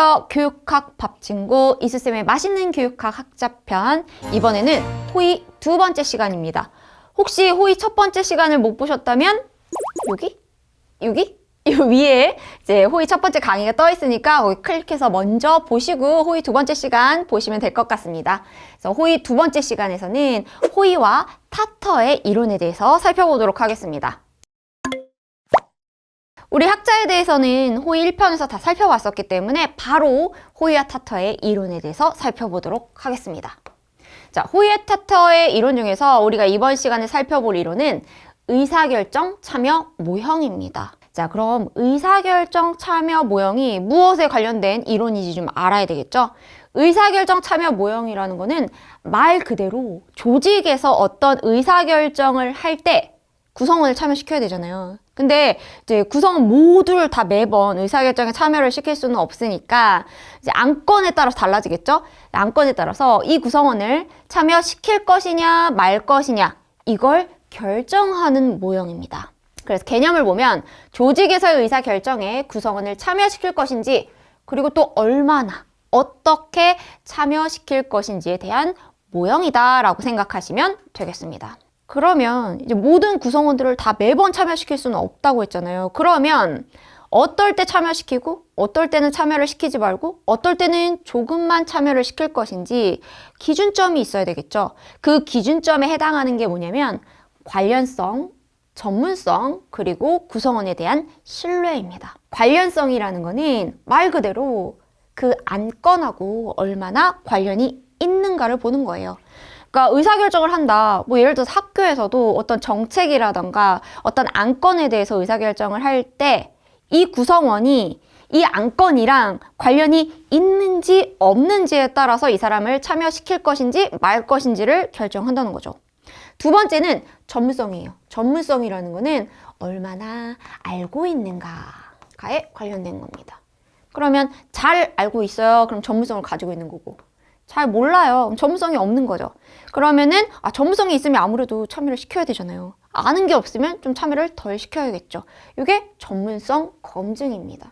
안녕하세요. 교육학 밥친구 이수쌤의 맛있는 교육학 학자편. 이번에는 호의 두 번째 시간입니다. 혹시 호의 첫 번째 시간을 못 보셨다면 여기 이 위에 이제 호의 첫 번째 강의가 떠 있으니까 거기 클릭해서 먼저 보시고 호의 두 번째 시간 보시면 될 것 같습니다. 그래서 호의 두 번째 시간에서는 호의와 타터의 이론에 대해서 살펴보도록 하겠습니다. 우리 학자에 대해서는 호의 1편에서 다 살펴봤었기 때문에 바로 호의와 타터의 이론에 대해서 살펴보도록 하겠습니다. 자, 호의와 타터의 이론 중에서 우리가 이번 시간에 살펴볼 이론은 의사결정 참여 모형입니다. 자, 그럼 의사결정 참여 모형이 무엇에 관련된 이론인지 좀 알아야 되겠죠? 의사결정 참여 모형이라는 거는 말 그대로 조직에서 어떤 의사결정을 할 때 구성원을 참여시켜야 되잖아요. 근데 이제 구성원 모두를 다 매번 의사결정에 참여를 시킬 수는 없으니까 이제 안건에 따라서 달라지겠죠? 안건에 따라서 이 구성원을 참여시킬 것이냐 말 것이냐 이걸 결정하는 모형입니다. 그래서 개념을 보면 조직에서의 의사결정에 구성원을 참여시킬 것인지 그리고 또 얼마나 어떻게 참여시킬 것인지에 대한 모형이다라고 생각하시면 되겠습니다. 그러면 이제 모든 구성원들을 다 매번 참여시킬 수는 없다고 했잖아요. 그러면 어떨 때 참여시키고 어떨 때는 참여를 시키지 말고 어떨 때는 조금만 참여를 시킬 것인지 기준점이 있어야 되겠죠. 그 기준점에 해당하는 게 뭐냐면 관련성, 전문성, 그리고 구성원에 대한 신뢰입니다. 관련성이라는 거는 말 그대로 그 안건하고 얼마나 관련이 있는가를 보는 거예요. 그러니까 의사결정을 한다. 뭐 예를 들어서 학교에서도 어떤 정책이라던가 어떤 안건에 대해서 의사결정을 할 때 이 구성원이 이 안건이랑 관련이 있는지 없는지에 따라서 이 사람을 참여시킬 것인지 말 것인지를 결정한다는 거죠. 두 번째는 전문성이에요. 전문성이라는 거는 얼마나 알고 있는가에 관련된 겁니다. 그러면 잘 알고 있어요. 그럼 전문성을 가지고 있는 거고. 잘 몰라요. 그럼 전문성이 없는 거죠. 그러면은 전문성이 있으면 아무래도 참여를 시켜야 되잖아요. 아는 게 없으면 좀 참여를 덜 시켜야겠죠. 이게 전문성 검증입니다.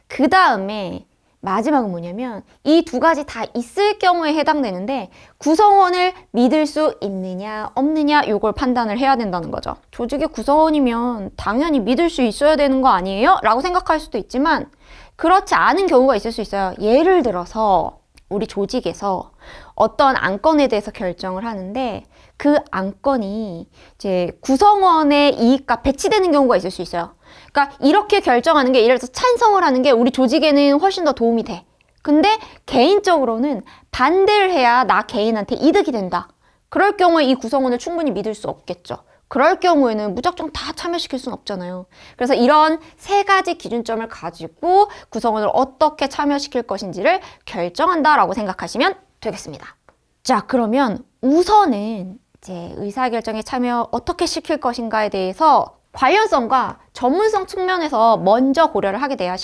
그 다음에 마지막은 뭐냐면 이 두 가지 다 있을 경우에 해당되는데 구성원을 믿을 수 있느냐 없느냐 이걸 판단을 해야 된다는 거죠. 조직의 구성원이면 당연히 믿을 수 있어야 되는 거 아니에요? 라고 생각할 수도 있지만 그렇지 않은 경우가 있을 수 있어요. 예를 들어서 우리 조직에서 어떤 안건에 대해서 결정을 하는데 그 안건이 이제 구성원의 이익과 배치되는 경우가 있을 수 있어요. 그러니까 이렇게 결정하는 게 예를 들어서 찬성을 하는 게 우리 조직에는 훨씬 더 도움이 돼. 근데 개인적으로는 반대를 해야 나 개인한테 이득이 된다. 그럴 경우에 이 구성원을 충분히 믿을 수 없겠죠. 그럴 경우에는 무작정 다 참여시킬 수는 없잖아요. 그래서 이런 세 가지 기준점을 가지고 구성원을 어떻게 참여시킬 것인지를 결정한다라고 생각하시면 되겠습니다. 자, 그러면 우선은 이제 의사결정에 참여 어떻게 시킬 것인가에 대해서 관련성과 전문성 측면에서 먼저 고려를 하게 돼요.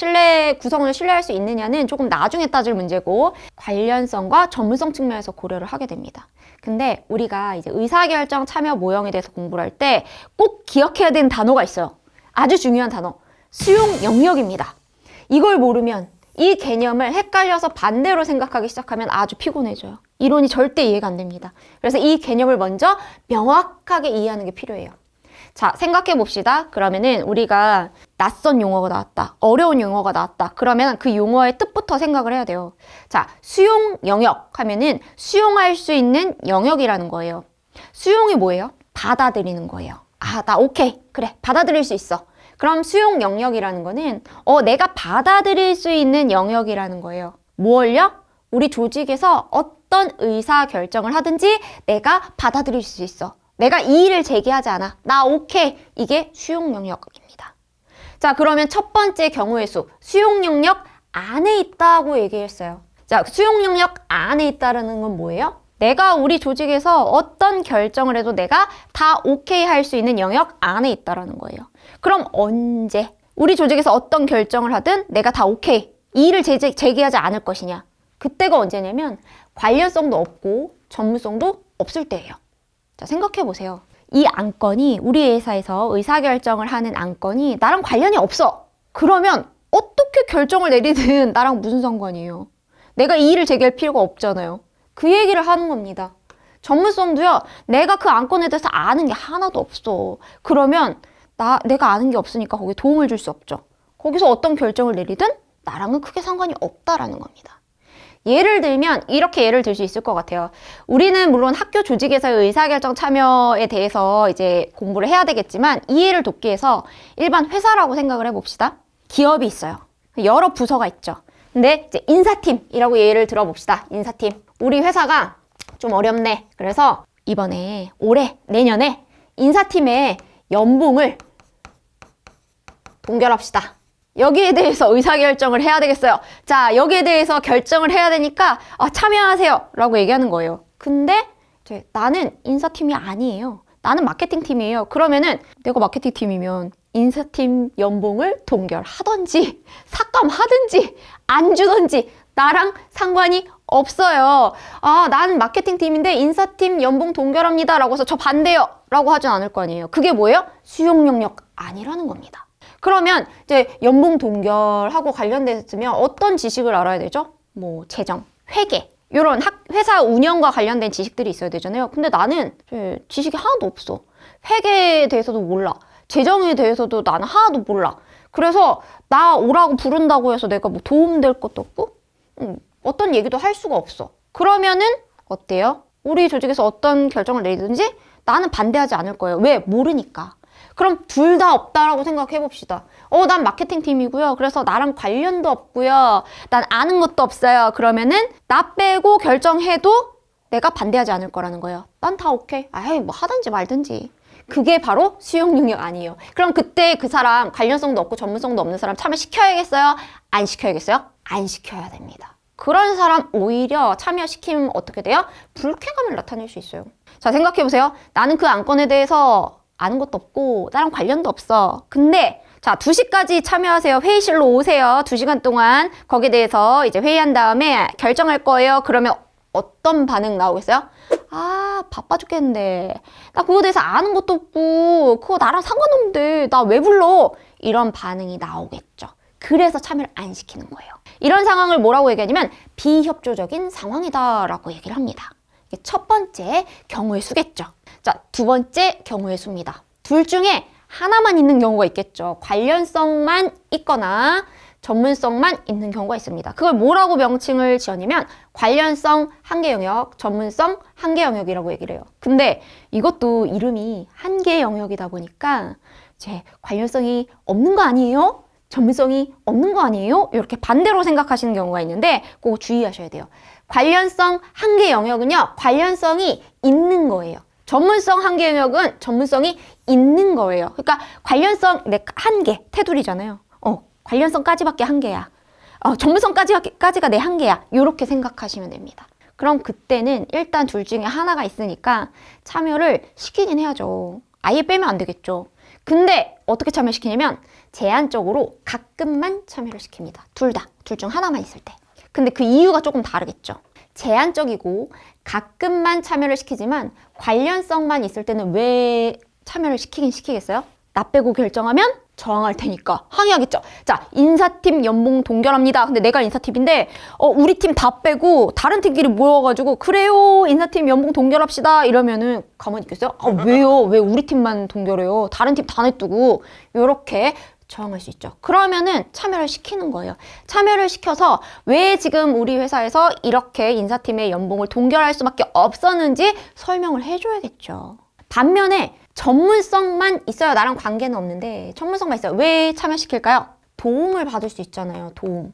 구성원을 신뢰할 수 있느냐는 조금 나중에 따질 문제고 관련성과 전문성 측면에서 고려를 하게 됩니다. 근데 우리가 이제 의사결정 참여 모형에 대해서 공부를 할 때 꼭 기억해야 되는 단어가 있어요. 아주 중요한 단어. 수용 영역입니다. 이걸 모르면 이 개념을 헷갈려서 반대로 생각하기 시작하면 아주 피곤해져요. 이론이 절대 이해가 안 됩니다. 그래서 이 개념을 먼저 명확하게 이해하는 게 필요해요. 자, 생각해 봅시다. 그러면은 우리가 낯선 용어가 나왔다. 어려운 용어가 나왔다. 그러면 그 용어의 뜻부터 생각을 해야 돼요. 자, 수용 영역 하면은 수용할 수 있는 영역이라는 거예요. 수용이 뭐예요? 받아들이는 거예요. 나 오케이. 그래. 받아들일 수 있어. 그럼 수용 영역이라는 거는 내가 받아들일 수 있는 영역이라는 거예요. 뭘요? 우리 조직에서 어떤 의사 결정을 하든지 내가 받아들일 수 있어. 내가 이의를 제기하지 않아. 나 오케이. 이게 수용 영역입니다. 자, 그러면 첫 번째 경우의 수. 수용 영역 안에 있다고 얘기했어요. 자, 수용 영역 안에 있다는 건 뭐예요? 내가 우리 조직에서 어떤 결정을 해도 내가 다 오케이 할 수 있는 영역 안에 있다는 거예요. 그럼 언제? 우리 조직에서 어떤 결정을 하든 내가 다 오케이. 이의를 제기하지 않을 것이냐. 그때가 언제냐면 관련성도 없고 전문성도 없을 때예요. 자, 생각해 보세요. 이 안건이 우리 회사에서 의사결정을 하는 안건이 나랑 관련이 없어. 그러면 어떻게 결정을 내리든 나랑 무슨 상관이에요. 내가 이의를 제기할 필요가 없잖아요. 그 얘기를 하는 겁니다. 전문성도요. 내가 그 안건에 대해서 아는 게 하나도 없어. 그러면 내가 아는 게 없으니까 거기에 도움을 줄 수 없죠. 거기서 어떤 결정을 내리든 나랑은 크게 상관이 없다라는 겁니다. 예를 들면 이렇게 예를 들 수 있을 것 같아요. 우리는 물론 학교 조직에서의 의사결정 참여에 대해서 이제 공부를 해야 되겠지만 이해를 돕기 위해서 일반 회사라고 생각을 해봅시다. 기업이 있어요. 여러 부서가 있죠. 근데 이제 인사팀이라고 예를 들어봅시다. 인사팀. 우리 회사가 좀 어렵네. 그래서 이번에 올해 내년에 인사팀의 연봉을 동결합시다. 여기에 대해서 의사결정을 해야 되겠어요. 자, 여기에 대해서 결정을 해야 되니까 참여하세요 라고 얘기하는 거예요. 근데 이제 나는 인사팀이 아니에요. 나는 마케팅팀이에요. 그러면은 내가 마케팅팀이면 인사팀 연봉을 동결하든지 삭감하든지 안 주든지 나랑 상관이 없어요. 나는 마케팅팀인데 인사팀 연봉 동결합니다 라고 해서 저 반대요 라고 하진 않을 거 아니에요. 그게 뭐예요? 수용 영역 아니라는 겁니다. 그러면 이제 연봉 동결하고 관련됐으면 어떤 지식을 알아야 되죠? 뭐 재정, 회계 이런 회사 운영과 관련된 지식들이 있어야 되잖아요. 근데 나는 지식이 하나도 없어. 회계에 대해서도 몰라. 재정에 대해서도 나는 하나도 몰라. 그래서 나 오라고 부른다고 해서 내가 뭐 도움될 것도 없고 어떤 얘기도 할 수가 없어. 그러면은 어때요? 우리 조직에서 어떤 결정을 내리든지 나는 반대하지 않을 거예요. 왜? 모르니까. 그럼 둘 다 없다라고 생각해 봅시다. 난 마케팅 팀이고요. 그래서 나랑 관련도 없고요. 난 아는 것도 없어요. 그러면은 나 빼고 결정해도 내가 반대하지 않을 거라는 거예요. 난 다 오케이. 뭐 하든지 말든지. 그게 바로 수용 능력 아니에요. 그럼 그때 그 사람 관련성도 없고 전문성도 없는 사람 참여시켜야겠어요? 안 시켜야겠어요? 안 시켜야 됩니다. 그런 사람 오히려 참여시키면 어떻게 돼요? 불쾌감을 나타낼 수 있어요. 자, 생각해보세요. 나는 그 안건에 대해서 아는 것도 없고 나랑 관련도 없어. 근데 자, 2시까지 참여하세요. 회의실로 오세요. 2시간 동안 거기에 대해서 이제 회의한 다음에 결정할 거예요. 그러면 어떤 반응 나오겠어요? 바빠 죽겠는데 나 그거에 대해서 아는 것도 없고 그거 나랑 상관없는데 나 왜 불러? 이런 반응이 나오겠죠. 그래서 참여를 안 시키는 거예요. 이런 상황을 뭐라고 얘기하냐면 비협조적인 상황이다 라고 얘기를 합니다. 이게 첫 번째 경우의 수겠죠. 자, 두 번째 경우의 수입니다. 둘 중에 하나만 있는 경우가 있겠죠. 관련성만 있거나 전문성만 있는 경우가 있습니다. 그걸 뭐라고 명칭을 지었냐면 관련성 한계 영역, 전문성 한계 영역이라고 얘기를 해요. 근데 이것도 이름이 한계 영역이다 보니까 이제 관련성이 없는 거 아니에요? 전문성이 없는 거 아니에요? 이렇게 반대로 생각하시는 경우가 있는데 그거 주의하셔야 돼요. 관련성 한계 영역은요, 관련성이 있는 거예요. 전문성 한계 영역은 전문성이 있는 거예요. 그러니까 관련성 내 한계, 테두리잖아요. 관련성까지밖에 한계야. 전문성까지가 내 한계야. 이렇게 생각하시면 됩니다. 그럼 그때는 일단 둘 중에 하나가 있으니까 참여를 시키긴 해야죠. 아예 빼면 안 되겠죠. 근데 어떻게 참여시키냐면 제한적으로 가끔만 참여를 시킵니다. 둘 중 하나만 있을 때. 근데 그 이유가 조금 다르겠죠. 제한적이고 가끔만 참여를 시키지만 관련성만 있을 때는 왜 참여를 시키겠어요? 나 빼고 결정하면 저항할 테니까 항의하겠죠. 자, 인사팀 연봉 동결합니다. 근데 내가 인사팀인데 우리 팀 다 빼고 다른 팀끼리 모여가지고 그래요, 인사팀 연봉 동결합시다 이러면은 가만히 있겠어요? 왜요? 왜 우리 팀만 동결해요? 다른 팀 다 냅두고. 이렇게 저항할 수 있죠. 그러면은 참여를 시키는 거예요. 참여를 시켜서 왜 지금 우리 회사에서 이렇게 인사팀의 연봉을 동결할 수밖에 없었는지 설명을 해줘야겠죠. 반면에 전문성만 있어요. 나랑 관계는 없는데 전문성만 있어요. 왜 참여시킬까요? 도움을 받을 수 있잖아요. 도움.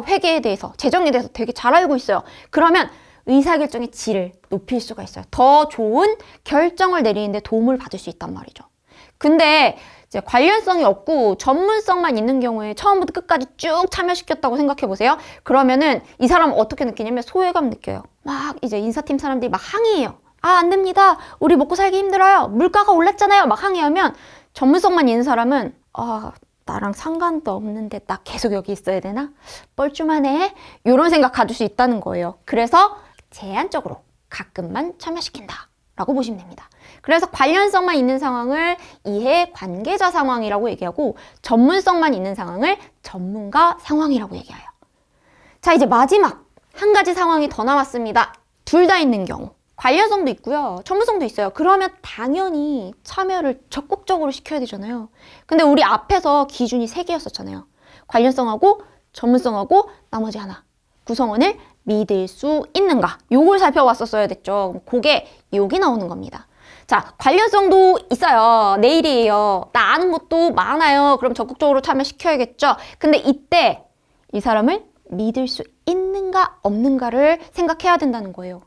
회계에 대해서, 재정에 대해서 되게 잘 알고 있어요. 그러면 의사결정의 질을 높일 수가 있어요. 더 좋은 결정을 내리는데 도움을 받을 수 있단 말이죠. 근데 이제 관련성이 없고 전문성만 있는 경우에 처음부터 끝까지 쭉 참여시켰다고 생각해 보세요. 그러면은 이 사람은 어떻게 느끼냐면 소외감 느껴요. 막 이제 인사팀 사람들이 막 항의해요. 안 됩니다. 우리 먹고 살기 힘들어요. 물가가 올랐잖아요. 막 항의하면 전문성만 있는 사람은 나랑 상관도 없는데 나 계속 여기 있어야 되나? 뻘쭘하네. 이런 생각 가질 수 있다는 거예요. 그래서 제한적으로 가끔만 참여시킨다 라고 보시면 됩니다. 그래서 관련성만 있는 상황을 이해 관계자 상황이라고 얘기하고 전문성만 있는 상황을 전문가 상황이라고 얘기해요. 자, 이제 마지막 한 가지 상황이 더 남았습니다. 둘 다 있는 경우. 관련성도 있고요. 전문성도 있어요. 그러면 당연히 참여를 적극적으로 시켜야 되잖아요. 근데 우리 앞에서 기준이 3개였었잖아요. 관련성하고 전문성하고 나머지 하나. 구성원을 믿을 수 있는가? 요걸 살펴봤었어야 됐죠. 그게 여기 나오는 겁니다. 자, 관련성도 있어요. 내일이에요. 나 아는 것도 많아요. 그럼 적극적으로 참여시켜야겠죠. 근데 이때 이 사람을 믿을 수 있는가 없는가를 생각해야 된다는 거예요.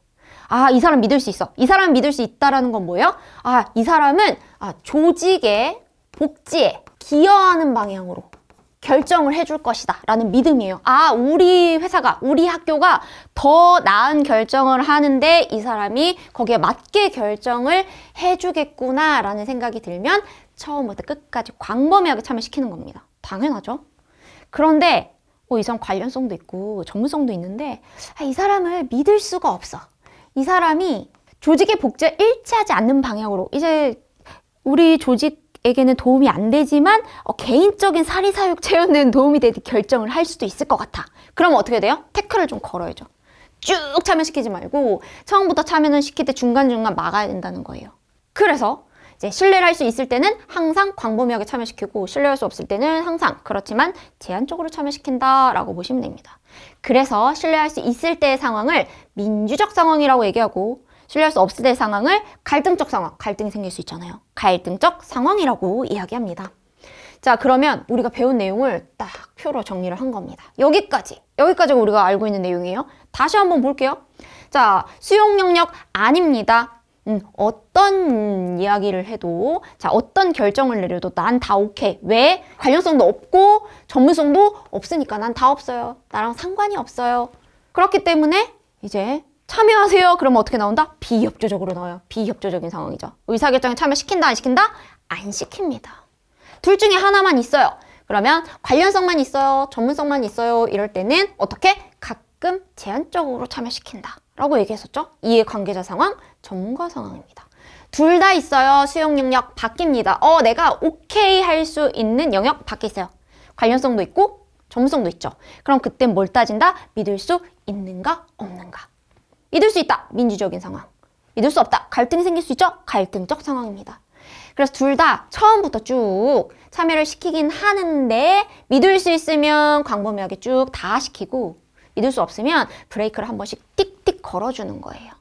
아, 이 사람 믿을 수 있어. 이 사람 믿을 수 있다라는 건 뭐예요? 아, 이 사람은 조직의 복지에 기여하는 방향으로 결정을 해줄 것이다 라는 믿음이에요. 아, 우리 회사가, 우리 학교가 더 나은 결정을 하는데 이 사람이 거기에 맞게 결정을 해주겠구나 라는 생각이 들면 처음부터 끝까지 광범위하게 참여시키는 겁니다. 당연하죠. 그런데 이 사람 관련성도 있고 전문성도 있는데 이 사람을 믿을 수가 없어. 이 사람이 조직의 복지와 일치하지 않는 방향으로 이제 우리 조직에게는 도움이 안 되지만 개인적인 사리사욕 채우는 도움이 되는 결정을 할 수도 있을 것 같아. 그러면 어떻게 돼요? 태클을 좀 걸어야죠. 쭉 참여시키지 말고 처음부터 참여는 시킬 때 중간중간 막아야 된다는 거예요. 그래서 이제 신뢰를 할 수 있을 때는 항상 광범위하게 참여시키고 신뢰할 수 없을 때는 항상 그렇지만 제한적으로 참여시킨다라고 보시면 됩니다. 그래서 신뢰할 수 있을 때의 상황을 민주적 상황이라고 얘기하고 신뢰할 수 없을 때의 상황을 갈등적 상황, 갈등이 생길 수 있잖아요. 갈등적 상황이라고 이야기합니다. 자, 그러면 우리가 배운 내용을 딱 표로 정리를 한 겁니다. 여기까지가 우리가 알고 있는 내용이에요. 다시 한번 볼게요. 자, 수용 영역 아닙니다. 어떤 이야기를 해도, 자, 어떤 결정을 내려도 난 다 오케이. 왜? 관련성도 없고 전문성도 없으니까 난 다 없어요. 나랑 상관이 없어요. 그렇기 때문에 이제 참여하세요. 그러면 어떻게 나온다? 비협조적으로 나와요. 비협조적인 상황이죠. 의사결정에 참여시킨다, 안 시킨다? 안 시킵니다. 둘 중에 하나만 있어요. 그러면 관련성만 있어요. 전문성만 있어요. 이럴 때는 어떻게? 가끔 제한적으로 참여시킨다 라고 얘기했었죠. 이해관계자 상황, 전문가 상황입니다. 둘 다 있어요. 수용 영역 바뀝니다. 내가 오케이 할 수 있는 영역 밖에 있어요. 관련성도 있고 전문성도 있죠. 그럼 그땐 뭘 따진다? 믿을 수 있는가 없는가. 믿을 수 있다. 민주적인 상황. 믿을 수 없다. 갈등이 생길 수 있죠. 갈등적 상황입니다. 그래서 둘 다 처음부터 쭉 참여를 시키긴 하는데 믿을 수 있으면 광범위하게 쭉 다 시키고 믿을 수 없으면 브레이크를 한 번씩 띡띡 걸어주는 거예요.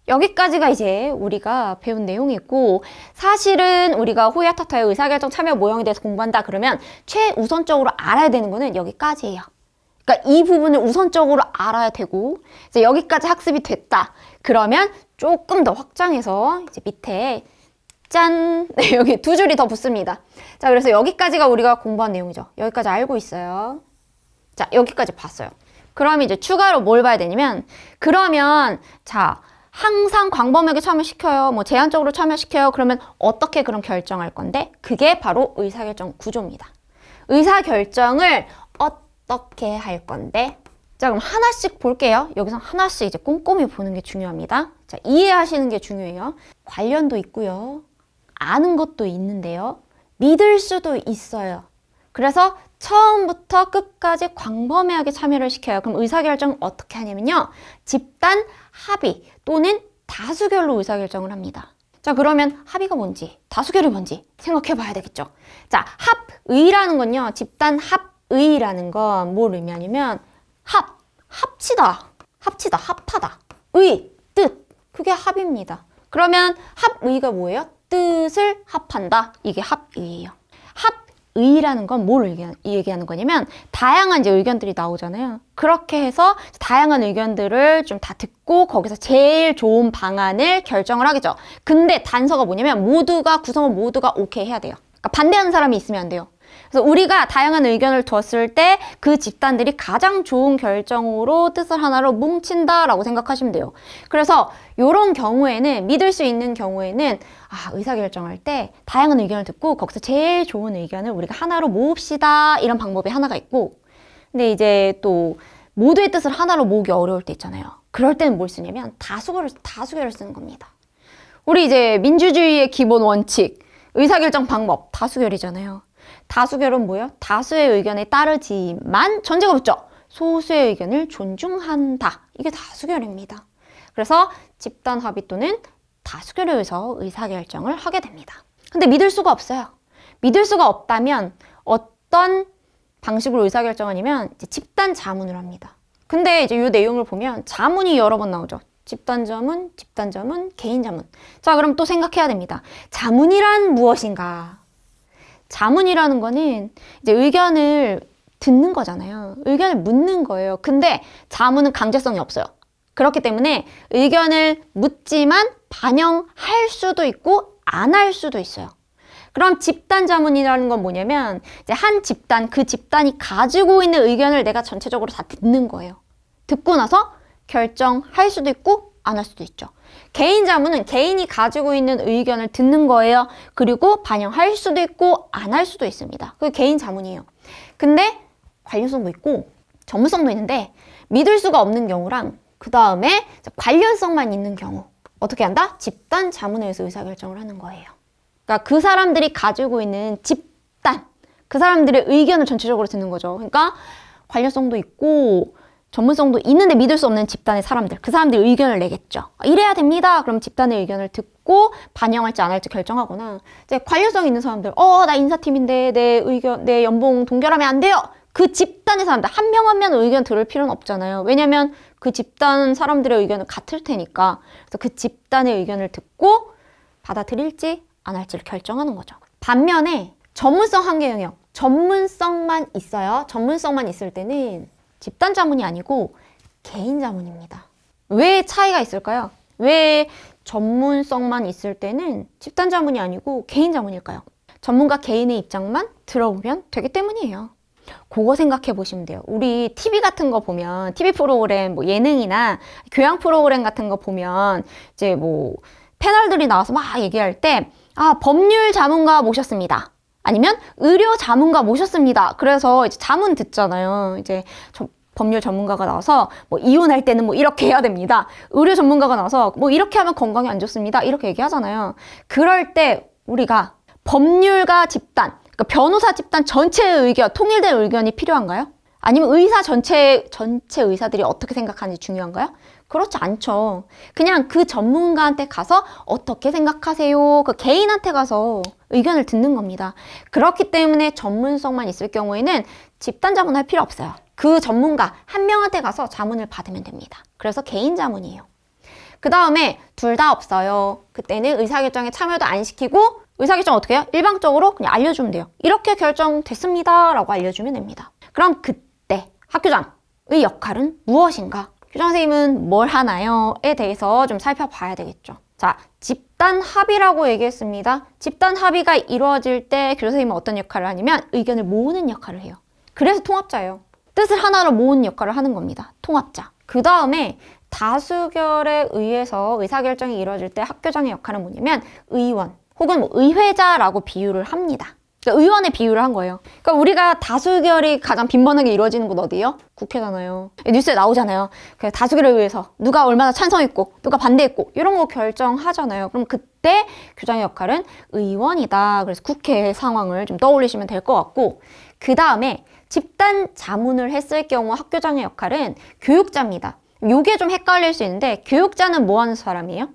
여기까지가 이제 우리가 배운 내용이고 사실은 우리가 호야 타타의 의사결정 참여 모형에 대해서 공부한다 그러면 최우선적으로 알아야 되는 거는 여기까지예요. 그러니까 이 부분을 우선적으로 알아야 되고 이제 여기까지 학습이 됐다. 그러면 조금 더 확장해서 이제 밑에 짠! 네, 여기 2줄이 더 붙습니다. 자, 그래서 여기까지가 우리가 공부한 내용이죠. 여기까지 알고 있어요. 자, 여기까지 봤어요. 그럼 이제 추가로 뭘 봐야 되냐면 그러면 자, 항상 광범위하게 참여시켜요. 뭐 제한적으로 참여시켜요. 그러면 어떻게 그럼 결정할 건데? 그게 바로 의사결정 구조입니다. 의사결정을 어떻게 할 건데? 자, 그럼 하나씩 볼게요. 여기서 하나씩 이제 꼼꼼히 보는 게 중요합니다. 자, 이해하시는 게 중요해요. 관련도 있고요. 아는 것도 있는데요. 믿을 수도 있어요. 그래서 처음부터 끝까지 광범위하게 참여를 시켜요. 그럼 의사결정은 어떻게 하냐면요. 집단 합의 또는 다수결로 의사결정을 합니다. 자, 그러면 합의가 뭔지, 다수결이 뭔지 생각해 봐야 되겠죠. 자, 합의라는 건요. 집단 합의라는 건 뭘 의미하냐면 합치다, 합하다. 의, 뜻, 그게 합입니다. 그러면 합의가 뭐예요? 뜻을 합한다. 이게 합의예요. 합의라는 건 뭘 얘기하는 거냐면 다양한 이제 의견들이 나오잖아요. 그렇게 해서 다양한 의견들을 좀 다 듣고 거기서 제일 좋은 방안을 결정을 하겠죠. 근데 단서가 뭐냐면 구성원 모두가 오케이 해야 돼요. 그러니까 반대하는 사람이 있으면 안 돼요. 그래서 우리가 다양한 의견을 두었을 때 그 집단들이 가장 좋은 결정으로 뜻을 하나로 뭉친다라고 생각하시면 돼요. 그래서 이런 경우에는 믿을 수 있는 경우에는 의사결정할 때 다양한 의견을 듣고 거기서 제일 좋은 의견을 우리가 하나로 모읍시다 이런 방법이 하나가 있고 근데 이제 또 모두의 뜻을 하나로 모으기 어려울 때 있잖아요. 그럴 때는 뭘 쓰냐면 다수결을 쓰는 겁니다. 우리 이제 민주주의의 기본 원칙, 의사결정 방법, 다수결이잖아요. 다수결은 뭐예요? 다수의 의견에 따르지만 전제가 붙죠. 소수의 의견을 존중한다. 이게 다수결입니다. 그래서 집단 합의 또는 다수결에 의해서 의사결정을 하게 됩니다. 근데 믿을 수가 없어요. 믿을 수가 없다면 어떤 방식으로 의사결정하냐면 이제 집단 자문을 합니다. 근데 이제 이 내용을 보면 자문이 여러 번 나오죠. 집단 자문, 개인 자문. 자, 그럼 또 생각해야 됩니다. 자문이란 무엇인가? 자문이라는 거는 이제 의견을 듣는 거잖아요. 의견을 묻는 거예요. 근데 자문은 강제성이 없어요. 그렇기 때문에 의견을 묻지만 반영할 수도 있고 안 할 수도 있어요. 그럼 집단 자문이라는 건 뭐냐면 이제 한 집단, 그 집단이 가지고 있는 의견을 내가 전체적으로 다 듣는 거예요. 듣고 나서 결정할 수도 있고 안 할 수도 있죠. 개인 자문은 개인이 가지고 있는 의견을 듣는 거예요. 그리고 반영할 수도 있고 안 할 수도 있습니다. 그게 개인 자문이에요. 근데 관련성도 있고 전문성도 있는데 믿을 수가 없는 경우랑 그 다음에 관련성만 있는 경우 어떻게 한다? 집단 자문에 의해서 의사결정을 하는 거예요. 그러니까 그 사람들이 가지고 있는 집단, 그 사람들의 의견을 전체적으로 듣는 거죠. 그러니까 관련성도 있고 전문성도 있는데 믿을 수 없는 집단의 사람들, 그 사람들이 의견을 내겠죠. 이래야 됩니다. 그럼 집단의 의견을 듣고 반영할지 안 할지 결정하거나 이제 관련성 있는 사람들, 나 인사팀인데 내 연봉 동결하면 안 돼요. 그 집단의 사람들 한 명 한 명 의견 들을 필요는 없잖아요. 왜냐면 그 집단 사람들의 의견은 같을 테니까. 그래서 그 집단의 의견을 듣고 받아들일지 안 할지를 결정하는 거죠. 반면에 전문성 한계 영역, 전문성만 있어요. 전문성만 있을 때는 집단 자문이 아니고 개인 자문입니다. 왜 차이가 있을까요? 왜 전문성만 있을 때는 집단 자문이 아니고 개인 자문일까요? 전문가 개인의 입장만 들어보면 되기 때문이에요. 그거 생각해 보시면 돼요. 우리 TV 같은 거 보면, TV 프로그램, 뭐 예능이나 교양 프로그램 같은 거 보면 이제 뭐 패널들이 나와서 막 얘기할 때 법률 자문가 모셨습니다. 아니면 의료 자문가 모셨습니다. 그래서 이제 자문 듣잖아요. 이제 법률 전문가가 나와서 뭐 이혼할 때는 뭐 이렇게 해야 됩니다. 의료 전문가가 나와서 뭐 이렇게 하면 건강에 안 좋습니다. 이렇게 얘기하잖아요. 그럴 때 우리가 법률가 집단, 그러니까 변호사 집단 전체의 의견, 통일된 의견이 필요한가요? 아니면 의사 전체 의사들이 어떻게 생각하는지 중요한가요? 그렇지 않죠. 그냥 그 전문가한테 가서 어떻게 생각하세요? 그 개인한테 가서 의견을 듣는 겁니다. 그렇기 때문에 전문성만 있을 경우에는 집단 자문할 필요 없어요. 그 전문가 한 명한테 가서 자문을 받으면 됩니다. 그래서 개인 자문이에요. 그 다음에 둘 다 없어요. 그때는 의사결정에 참여도 안 시키고 의사결정 어떻게 해요? 일방적으로 그냥 알려주면 돼요. 이렇게 결정됐습니다 라고 알려주면 됩니다. 그럼 그때 학교장의 역할은 무엇인가? 교장 선생님은 뭘 하나요?에 대해서 좀 살펴봐야 되겠죠. 자, 집단 합의라고 얘기했습니다. 집단 합의가 이루어질 때 교장 선생님은 어떤 역할을 하냐면 의견을 모으는 역할을 해요. 그래서 통합자예요. 뜻을 하나로 모으는 역할을 하는 겁니다. 통합자. 그 다음에 다수결에 의해서 의사결정이 이루어질 때 학교장의 역할은 뭐냐면 의원 혹은 뭐 의회자라고 비유를 합니다. 그러니까 의원의 비유를 한 거예요. 그러니까 우리가 다수결이 가장 빈번하게 이루어지는 곳 어디예요? 국회잖아요. 뉴스에 나오잖아요. 다수결에 의해서 누가 얼마나 찬성했고 누가 반대했고 이런 거 결정하잖아요. 그럼 그때 교장의 역할은 의원이다. 그래서 국회 상황을 좀 떠올리시면 될 것 같고 그 다음에 집단 자문을 했을 경우 학교장의 역할은 교육자입니다. 요게 좀 헷갈릴 수 있는데 교육자는 뭐 하는 사람이에요?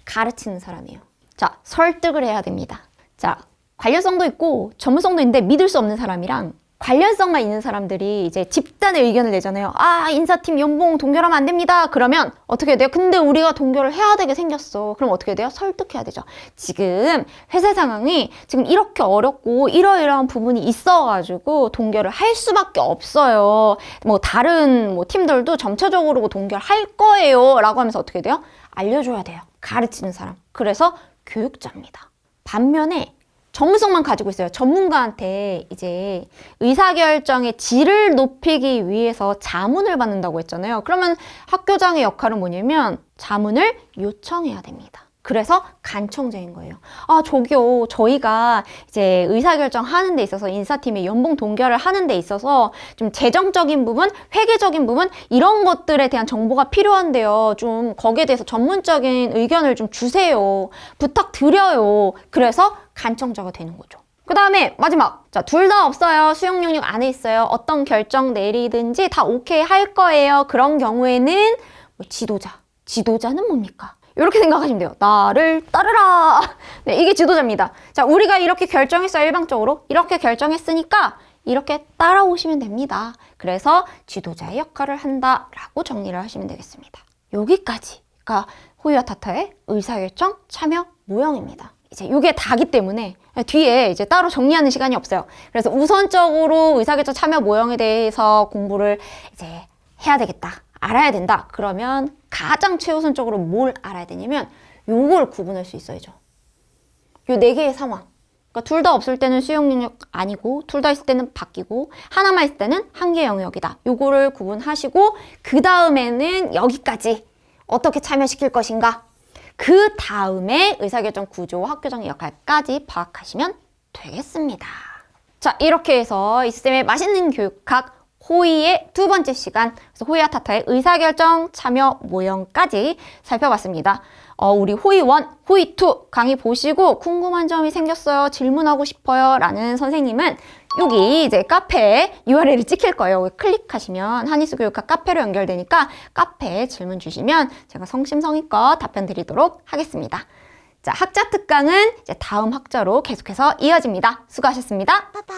가르치는 사람이에요. 자, 설득을 해야 됩니다. 자, 관련성도 있고 전문성도 있는데 믿을 수 없는 사람이랑 관련성만 있는 사람들이 이제 집단의 의견을 내잖아요. 인사팀 연봉 동결하면 안 됩니다. 그러면 어떻게 돼요? 근데 우리가 동결을 해야 되게 생겼어. 그럼 어떻게 돼요? 설득해야 되죠. 지금 회사 상황이 지금 이렇게 어렵고 이러이러한 부분이 있어가지고 동결을 할 수밖에 없어요. 뭐 다른 팀들도 점차적으로 동결할 거예요. 라고 하면서 어떻게 돼요? 알려줘야 돼요. 가르치는 사람. 그래서 교육자입니다. 반면에 전문성만 가지고 있어요. 전문가한테 이제 의사결정의 질을 높이기 위해서 자문을 받는다고 했잖아요. 그러면 학교장의 역할은 뭐냐면 자문을 요청해야 됩니다. 그래서 간청제인 거예요. 아, 저기요. 저희가 이제 의사결정 하는 데 있어서 인사팀의 연봉 동결을 하는 데 있어서 좀 재정적인 부분, 회계적인 부분 이런 것들에 대한 정보가 필요한데요. 좀 거기에 대해서 전문적인 의견을 좀 주세요. 부탁드려요. 그래서 간청자가 되는 거죠. 그 다음에 마지막. 자, 둘 다 없어요. 수용 영역 안에 있어요. 어떤 결정 내리든지 다 오케이 할 거예요. 그런 경우에는 뭐 지도자. 지도자는 뭡니까? 이렇게 생각하시면 돼요. 나를 따르라. 네, 이게 지도자입니다. 자, 우리가 이렇게 결정했어요. 일방적으로. 이렇게 결정했으니까 이렇게 따라오시면 됩니다. 그래서 지도자의 역할을 한다라고 정리를 하시면 되겠습니다. 여기까지가 호의와 타타의 의사결정 참여 모형입니다. 이제 이게 다기 때문에 뒤에 이제 따로 정리하는 시간이 없어요. 그래서 우선적으로 의사결정 참여 모형에 대해서 공부를 이제 해야 되겠다. 알아야 된다. 그러면 가장 최우선적으로 뭘 알아야 되냐면 요걸 구분할 수 있어야죠. 요 네 개의 상황. 그러니까 둘 다 없을 때는 수용 영역 아니고 둘 다 있을 때는 바뀌고 하나만 있을 때는 한 개 영역이다. 요거를 구분하시고 그 다음에는 여기까지 어떻게 참여시킬 것인가. 그 다음에 의사결정 구조, 학교장 역할까지 파악하시면 되겠습니다. 자, 이렇게 해서 이 쌤의 맛있는 교육학 호의의 두 번째 시간, 그래서 호의와 타타의 의사결정 참여 모형까지 살펴봤습니다. 우리 호의 1, 호의 2 강의 보시고 궁금한 점이 생겼어요, 질문하고 싶어요 라는 선생님은 여기 이제 카페에 URL이 찍힐 거예요. 클릭하시면 한희수 교육학 카페로 연결되니까 카페에 질문 주시면 제가 성심성의껏 답변 드리도록 하겠습니다. 자, 학자 특강은 이제 다음 학자로 계속해서 이어집니다. 수고하셨습니다. 빠빠.